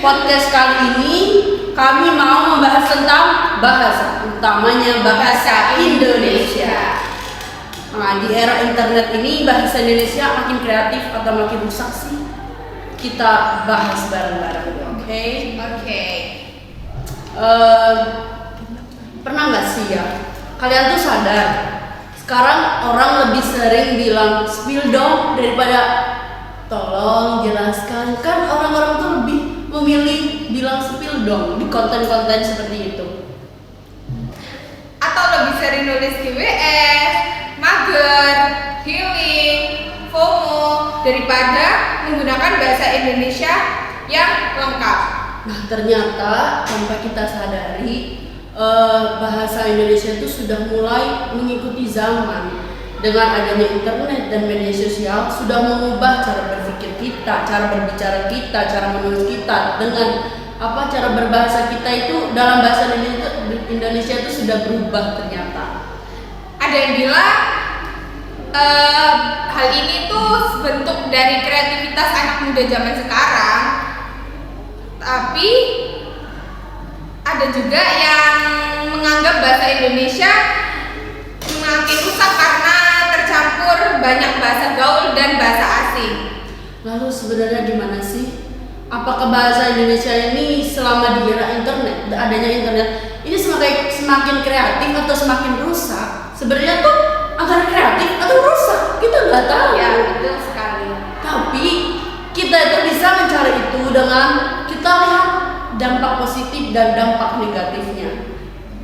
Podcast kali ini kami mau membahas tentang bahasa, utamanya bahasa Indonesia. Nah, di era internet ini bahasa Indonesia makin kreatif atau makin rusak sih? Kita bahas bareng-bareng, oke? Oke. Pernah nggak sih ya, kalian tuh sadar sekarang orang lebih sering bilang spill dong daripada tolong jelaskan. Kan orang-orang tuh lebih memilih bilang spill dong di konten-konten seperti itu. Atau lebih sering nulis di WS, mager, healing, FOMO daripada menggunakan bahasa Indonesia yang lengkap. Nah, ternyata tanpa kita sadari bahasa Indonesia itu sudah mulai mengikuti zaman. Dengan adanya internet dan media sosial sudah mengubah cara berpikir kita, cara berbicara kita, cara menulis kita, dengan cara berbahasa kita itu dalam bahasa Indonesia itu sudah berubah ternyata. Ada yang bilang hal ini tuh bentuk dari kreativitas anak muda zaman sekarang, tapi ada juga yang menganggap bahasa Indonesia semakin rusak karena tercampur banyak bahasa gaul dan bahasa asing. Lalu sebenarnya gimana sih? Apakah bahasa Indonesia ini selama di era internet, adanya internet, ini semakin kreatif atau semakin rusak? Sebenarnya tuh antara kreatif atau rusak, kita nggak tahu. Ya, betul sekali. Tapi kita itu bisa mencari itu dengan kita lihat dampak positif dan dampak negatifnya.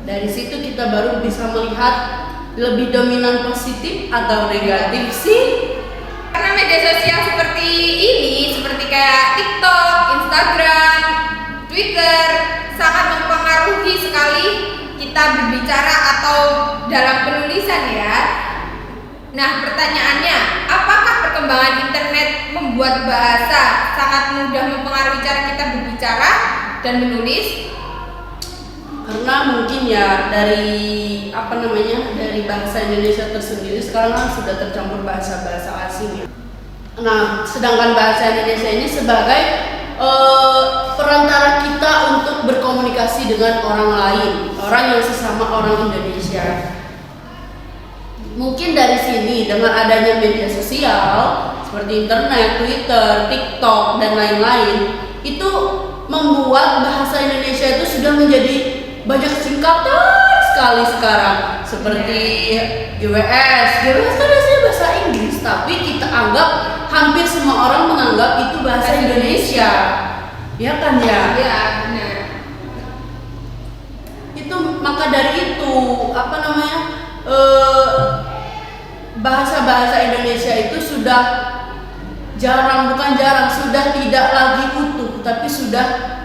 Dari situ kita baru bisa melihat lebih dominan positif atau negatif sih. Karena media sosial seperti ini, seperti kayak TikTok, Instagram, Twitter, sangat mempengaruhi sekali kita berbicara atau dalam penulisan ya. Nah, pertanyaannya, apakah perkembangan internet membuat bahasa sangat mudah mempengaruhi cara kita berbicara dan menulis? Karena mungkin ya dari dari bahasa Indonesia tersendiri sekarang kan sudah tercampur bahasa-bahasa asing ya. Nah, sedangkan bahasa Indonesia ini sebagai perantara kita untuk berkomunikasi dengan orang lain, orang yang sesama orang Indonesia. Mungkin dari sini dengan adanya media sosial seperti internet, Twitter, TikTok dan lain-lain, itu membuat bahasa Indonesia itu sudah menjadi banyak singkatan sekali sekarang, seperti GWS itu biasanya bahasa Inggris, tapi kita anggap hampir semua orang menganggap itu bahasa Indonesia, ya kan ya? Iya, benar. Itu maka dari itu bahasa-bahasa Indonesia itu sudah sudah tidak lagi utuh, tapi sudah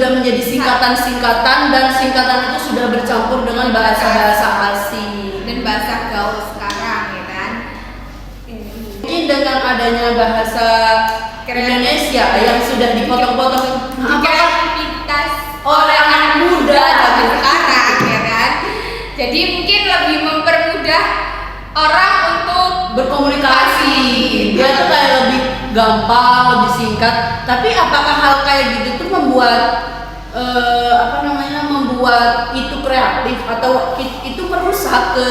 menjadi singkatan-singkatan, dan singkatan itu sudah bercampur dengan bahasa-bahasa asing Dan bahasa gaul sekarang ya kan. Mungkin dengan adanya bahasa Indonesia yang sudah dipotong-potong kreativitas oleh anak muda zaman sekarang ya kan. Jadi mungkin lebih mempermudah orang untuk berkomunikasi. Dia tuh kayak lebih gampang, lebih singkat. Tapi apakah hal kayak gitu tuh membuat membuat itu kreatif atau itu merusak ke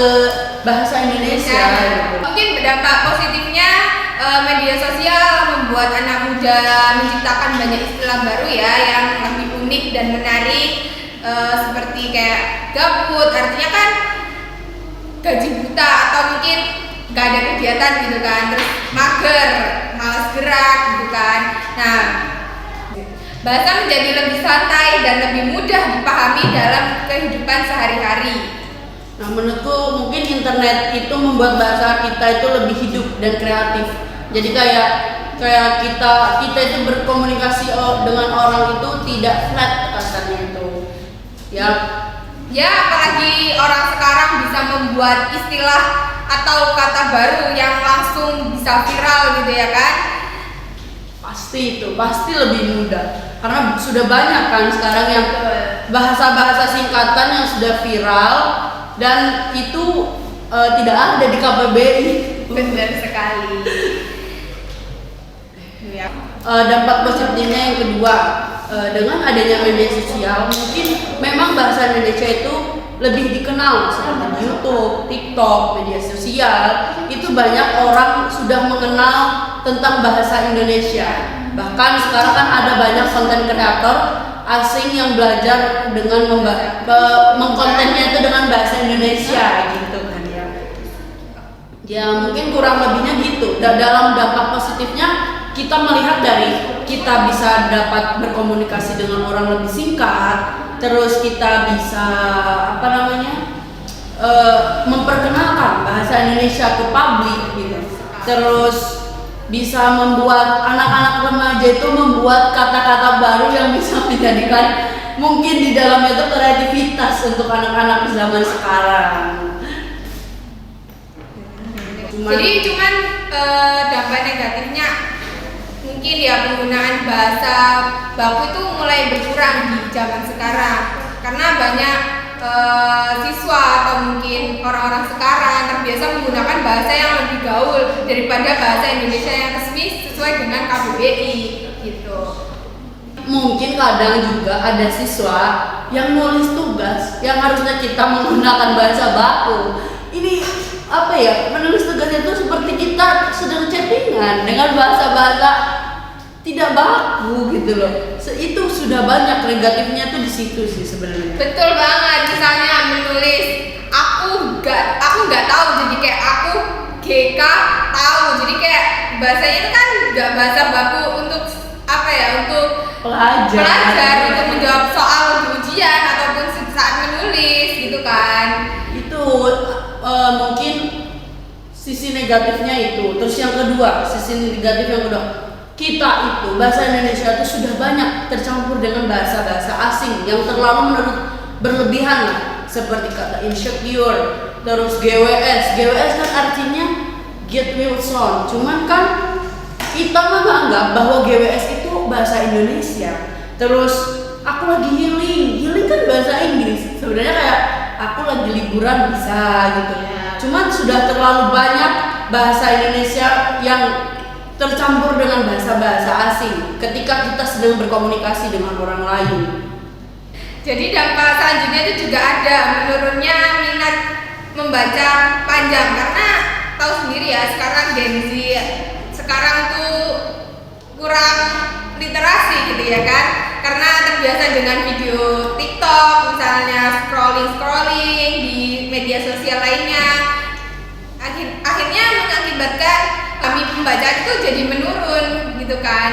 bahasa Indonesia? Gitu. Mungkin berdampak positifnya media sosial membuat anak muda menciptakan banyak istilah baru ya yang lebih unik dan menarik, seperti kayak gabut, artinya kan gaji buta atau mungkin gak ada kegiatan gitu kan, terus mager, malas gerak gitu kan. Nah, bahasa menjadi lebih santai dan lebih mudah dipahami dalam kehidupan sehari-hari. Nah, menurutku mungkin internet itu membuat bahasa kita itu lebih hidup dan kreatif. Jadi kayak kita itu berkomunikasi dengan orang itu tidak flat kasarnya itu. Ya, apalagi orang sekarang bisa membuat istilah atau kata baru yang langsung bisa viral gitu ya kan? Pasti lebih mudah. Karena sudah banyak kan sekarang yang bahasa-bahasa singkatan yang sudah viral dan itu tidak ada di KBBI. Benar sekali. Dampak positifnya yang kedua, dengan adanya media sosial mungkin memang bahasa Indonesia itu lebih dikenal seperti di YouTube, TikTok, media sosial itu banyak orang sudah mengenal tentang bahasa Indonesia. Bahkan sekarang kan ada banyak konten kreator asing yang belajar dengan mengkontennya itu dengan bahasa Indonesia gitu kan ya. Ya mungkin kurang lebihnya gitu. Dan dalam dampak positifnya kita melihat dari kita bisa dapat berkomunikasi dengan orang lebih singkat, terus kita bisa memperkenalkan bahasa Indonesia ke publik gitu. Terus bisa membuat anak-anak remaja itu membuat kata-kata baru yang bisa menjadikan mungkin di dalamnya itu kreativitas untuk anak-anak zaman sekarang. Jadi dampak negatifnya mungkin ya penggunaan bahasa baku itu mulai berkurang di zaman sekarang karena banyak siswa atau mungkin orang-orang sekarang terbiasa menggunakan bahasa yang lebih gaul daripada bahasa Indonesia yang resmi sesuai dengan KBBI gitu. Mungkin kadang juga ada siswa yang nulis tugas yang harusnya kita menggunakan bahasa baku. Ini menulis tugas itu seperti kita sedang chattingan dengan bahasa-bahasa tidak baku gitu loh. Itu sudah banyak negatifnya tuh di situ sih sebenarnya. Betul banget. Misalnya menulis aku nggak tahu jadi kayak aku GK tahu. Jadi kayak bahasanya itu kan nggak bahasa baku untuk untuk pelajar untuk menjawab soal di ujian ataupun saat menulis gitu kan. Itu mungkin sisi negatifnya itu. Terus yang kedua, sisi negatif yang kedua, kita itu bahasa Indonesia itu sudah banyak tercampur dengan bahasa-bahasa asing yang terlalu berlebihan lah, seperti kata insecure, terus GWS kan artinya get well soon. Cuman kan kita menganggap bahwa GWS itu bahasa Indonesia. Terus aku lagi healing kan bahasa Inggris. Sebenarnya kayak aku lagi liburan bisa gitu. Cuman sudah terlalu banyak bahasa Indonesia yang tercampur dengan bahasa-bahasa asing ketika kita sedang berkomunikasi dengan orang lain. Jadi dampak selanjutnya itu juga ada menurunnya minat membaca panjang karena tahu sendiri ya sekarang Gen Z sekarang tuh kurang literasi gitu ya kan, karena terbiasa dengan video TikTok misalnya scrolling di media sosial lainnya, akhirnya mengakibatkan kami pembaca itu jadi menurun gitu kan.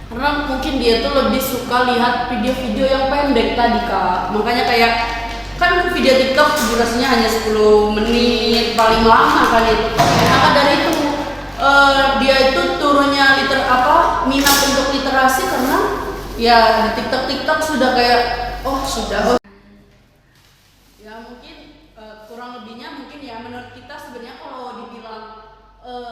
Karena mungkin dia tuh lebih suka lihat video-video yang pendek tadi Kak. Makanya kayak kan video TikTok durasinya hanya 10 menit paling lama kan itu. Maka dari itu dia itu turunnya minat untuk literasi karena ya di TikTok sudah kayak ya mungkin kurang lebihnya mungkin ya menurut kita sebenarnya kalau dibilang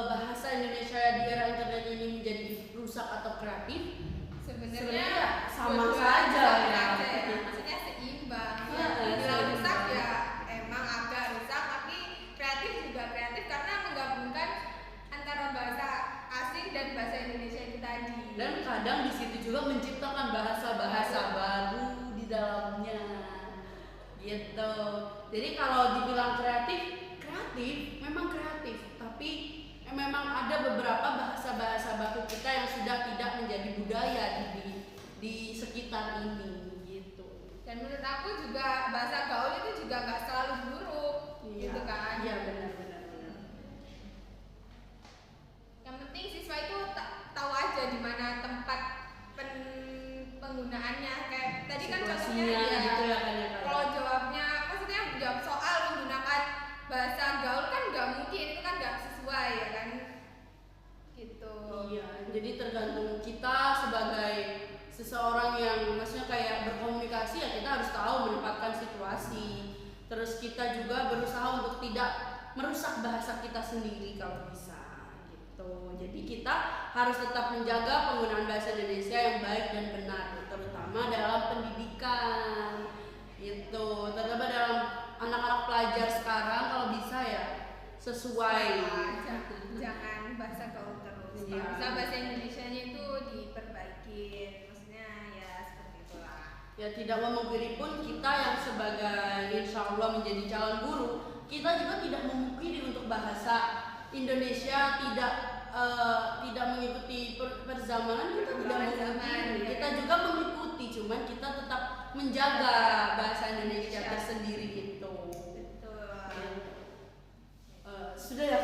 bahasa Indonesia di era internet ini menjadi rusak atau kreatif sebenarnya sama saja ya. Maksudnya seimbang. Dibilang rusak ya emang agak rusak, tapi kreatif juga kreatif karena menggabungkan antara bahasa asing dan bahasa Indonesia itu tadi. Dan kadang di situ juga menciptakan bahasa-bahasa baru di dalamnya. Gitu. Jadi kalau dibilang kreatif memang kreatif, tapi memang ada beberapa bahasa-bahasa baku kita yang sudah tidak menjadi budaya di sekitar ini gitu. Dan menurut aku juga bahasa gaul itu juga nggak selalu buruk, gitu kan? Iya benar. Yang penting siswa itu tahu aja di mana tempat penggunaannya. Kayak tadi kan contohnya gitu ya kan ya. Kalau jawabnya, maksudnya jawab soal menggunakan bahasa gaul kan nggak mungkin, itu kan nggak sesuai ya kan? Gitu. Iya, jadi tergantung kita sebagai seseorang yang maksudnya kayak berkomunikasi ya kita harus tahu menempatkan situasi. Terus kita juga berusaha untuk tidak merusak bahasa kita sendiri kalau bisa gitu. Jadi kita harus tetap menjaga penggunaan bahasa Indonesia yang baik dan benar, terutama dalam pendidikan gitu. Terutama dalam anak-anak pelajar sekarang kalau bisa ya sesuai. Jangan bahasa gaul terus. Iya. Bisa bahasa Indonesianya itu diperbaiki. Maksudnya ya Ya tidak memungkiri pun kita yang sebagai insya Allah menjadi calon guru, kita juga tidak memungkiri untuk bahasa Indonesia tidak mengikuti perzamanan, kita tidak memungkiri. Kita juga mengikuti, cuman kita tetap menjaga bahasa Indonesia tersendiri itu. Betul. Sudah ya?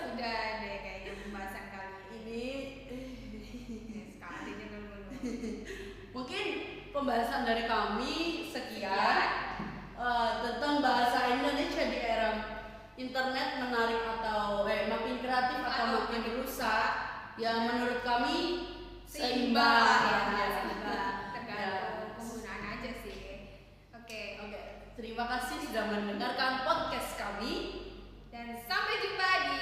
Sudah deh kayaknya pembahasan kali Ini sekali dengan dulu. mungkin pembahasan dari kami sekian tentang bahasa Indonesia di era internet menarik atau makin kreatif atau makin rusak. Ya menurut kami seimbang ya. Tergantung penggunaan aja sih. Oke. Terima kasih sudah mendengarkan podcast kami Dan sampai jumpa di